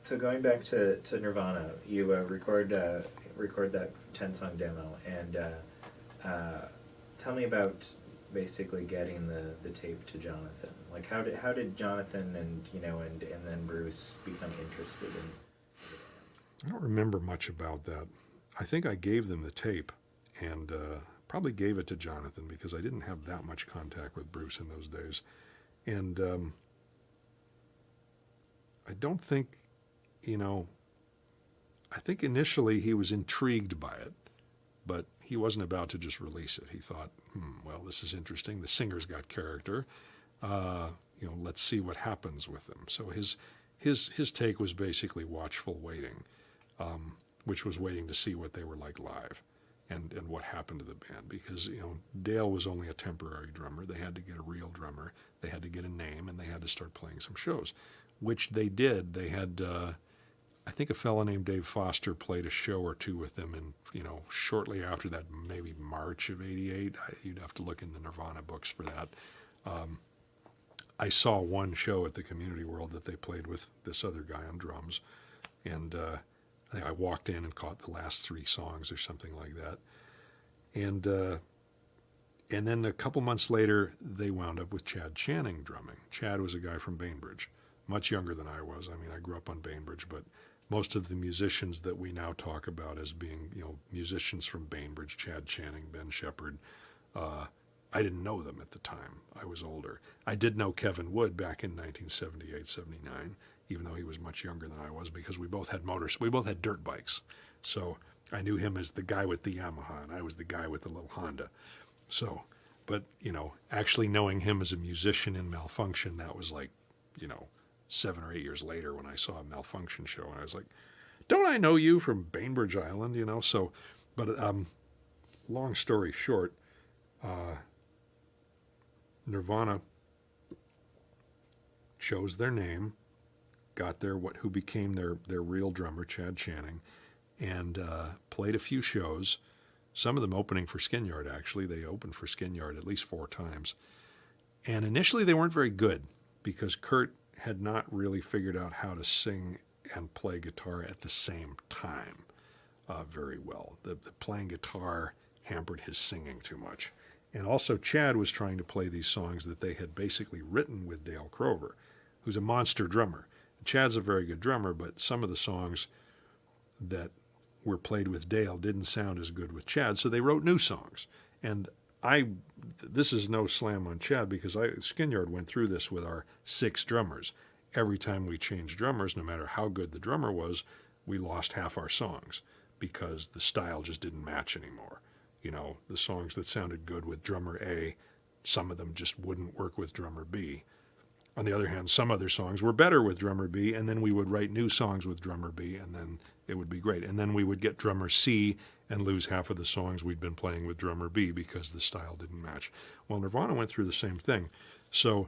So going back to Nirvana, you record that 10 song demo, and tell me about basically getting the tape to Jonathan. Like how did Jonathan and then Bruce become interested in? I don't remember much about that. I think I gave them the tape, and probably gave it to Jonathan because I didn't have that much contact with Bruce in those days, and I don't think. I think initially he was intrigued by it, but he wasn't about to just release it. He thought, well, this is interesting. The singer's got character. Let's see what happens with them. So his take was basically watchful waiting, which was waiting to see what they were like live and what happened to the band. Because, Dale was only a temporary drummer. They had to get a real drummer. They had to get a name, and they had to start playing some shows, which they did. They had... I think a fellow named Dave Foster played a show or two with them, and shortly after that, maybe March of '88. You'd have to look in the Nirvana books for that. I saw one show at the Community World that they played with this other guy on drums, and I think I walked in and caught the last 3 songs or something like that. And then a couple months later, they wound up with Chad Channing drumming. Chad was a guy from Bainbridge, much younger than I was. I mean, I grew up on Bainbridge, but most of the musicians that we now talk about as being, musicians from Bainbridge, Chad Channing, Ben Shepherd, I didn't know them at the time. I was older. I did know Kevin Wood back in 1978, 79, even though he was much younger than I was, because we both had we both had dirt bikes. So I knew him as the guy with the Yamaha, and I was the guy with the little Honda. So, but, actually knowing him as a musician in Malfunction, that was like, 7 or 8 years later when I saw a Malfunction show, and I was like, don't I know you from Bainbridge Island, So, but long story short, Nirvana chose their name, got who became their real drummer, Chad Channing, and played a few shows, some of them opening for Skinyard, actually. They opened for Skinyard at least 4 times. And initially they weren't very good because Kurt had not really figured out how to sing and play guitar at the same time very well. The playing guitar hampered his singing too much. And also Chad was trying to play these songs that they had basically written with Dale Crover, who's a monster drummer. Chad's a very good drummer, but some of the songs that were played with Dale didn't sound as good with Chad, so they wrote new songs. And this is no slam on Chad, because Skinyard went through this with our 6 drummers. Every time we changed drummers, no matter how good the drummer was, we lost half our songs because the style just didn't match anymore. The songs that sounded good with drummer A, some of them just wouldn't work with drummer B. On the other hand, some other songs were better with drummer B, and then we would write new songs with drummer B, and then it would be great. And then we would get drummer C and lose half of the songs we'd been playing with drummer B because the style didn't match. Well, Nirvana went through the same thing. So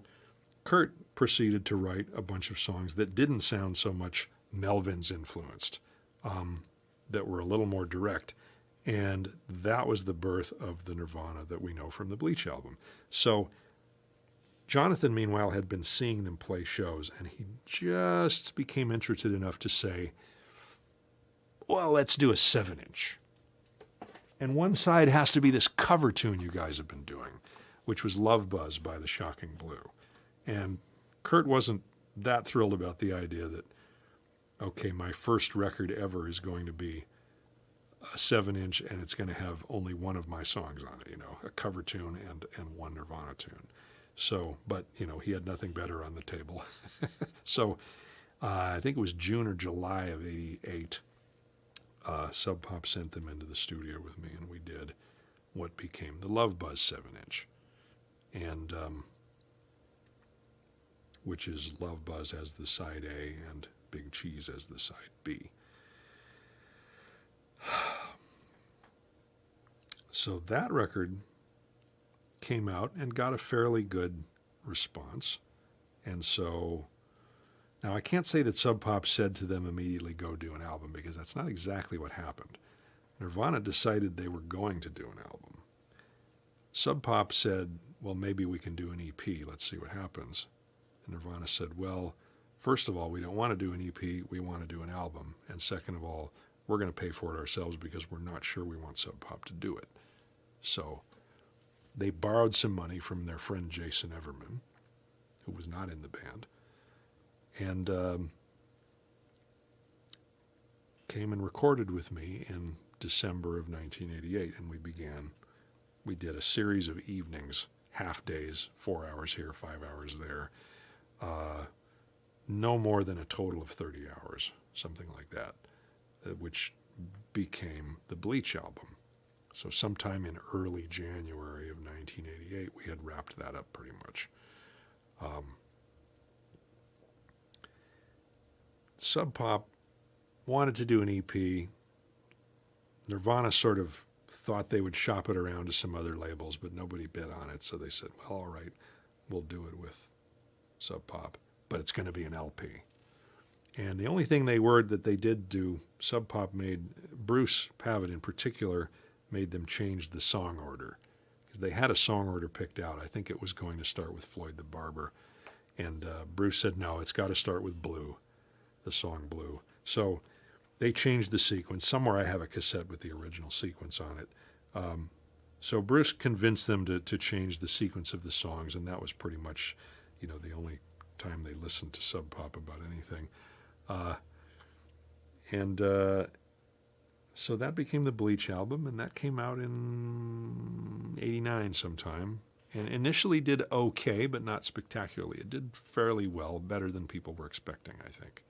Kurt proceeded to write a bunch of songs that didn't sound so much Melvin's influenced, that were a little more direct. And that was the birth of the Nirvana that we know from the Bleach album. So Jonathan, meanwhile, had been seeing them play shows, and he just became interested enough to say, well, let's do a 7-inch. And one side has to be this cover tune you guys have been doing, which was Love Buzz by the Shocking Blue. And Kurt wasn't that thrilled about the idea that, okay, my first record ever is going to be a 7-inch, and it's going to have only one of my songs on it, a cover tune and one Nirvana tune. So, but, he had nothing better on the table. So I think it was June or July of '88, Sub Pop sent them into the studio with me, and we did what became the Love Buzz 7-inch, and which is Love Buzz as the side A and Big Cheese as the side B. So that record came out and got a fairly good response. And so, now I can't say that Sub Pop said to them immediately, go do an album, because that's not exactly what happened. Nirvana decided they were going to do an album. Sub Pop said, well, maybe we can do an EP. Let's see what happens. And Nirvana said, well, first of all, we don't want to do an EP, we want to do an album. And second of all, we're going to pay for it ourselves because we're not sure we want Sub Pop to do it. So they borrowed some money from their friend Jason Everman, who was not in the band, and came and recorded with me in December of 1988. And we did a series of evenings, half days, 4 hours here, 5 hours there, no more than a total of 30 hours, something like that, which became the Bleach album. So sometime in early January of 1988, we had wrapped that up pretty much. Sub Pop wanted to do an EP. Nirvana sort of thought they would shop it around to some other labels, but nobody bid on it. So they said, well, all right, we'll do it with Sub Pop, but it's going to be an LP. And the only thing that they did do, Sub Pop made, Bruce Pavitt in particular, made them change the song order. Because they had a song order picked out. I think it was going to start with Floyd the Barber. And Bruce said, no, it's got to start with Blue, the song Blue. So they changed the sequence. Somewhere I have a cassette with the original sequence on it. So Bruce convinced them to change the sequence of the songs, and that was pretty much, the only time they listened to Sub Pop about anything. So that became the Bleach album, and that came out in '89 sometime. And initially did okay, but not spectacularly. It did fairly well, better than people were expecting, I think.